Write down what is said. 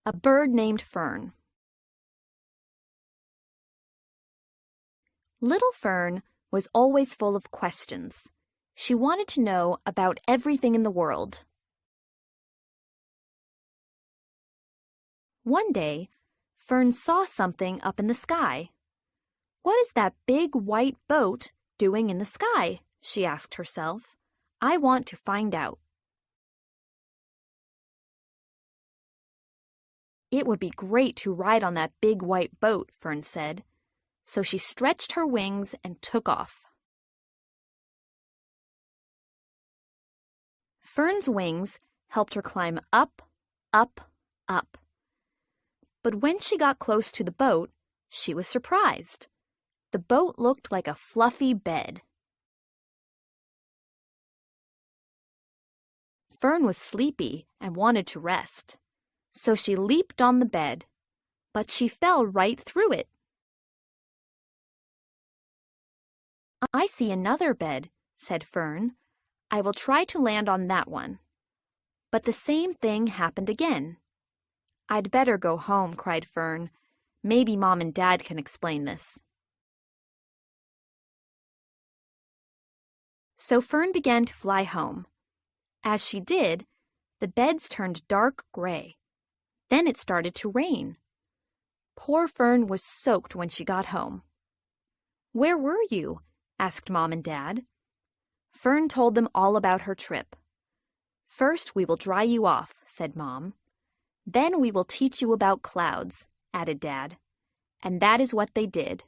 A bird named Fern. Little Fern was always full of questions. She wanted to know about everything in the world. One day, Fern saw something up in the sky. "What is that big white boat doing in the sky?" she asked herself. "I want to find out." "It would be great to ride on that big white boat," Fern said. So she stretched her wings and took off. Fern's wings helped her climb up, up, up. But when she got close to the boat, she was surprised. The boat looked like a fluffy bed. Fern was sleepy and wanted to rest, so she leaped on the bed, but she fell right through it. "I see another bed," said Fern. "I will try to land on that one." But the same thing happened again. "I'd better go home," cried Fern. "Maybe Mom and Dad can explain this." So Fern began to fly home. As she did, the beds turned dark gray. Then it started to rain. Poor Fern was soaked when she got home. "Where were you?" asked Mom and Dad. Fern told them all about her trip. "First, we will dry you off," said Mom. "Then we will teach you about clouds," added Dad. And that is what they did.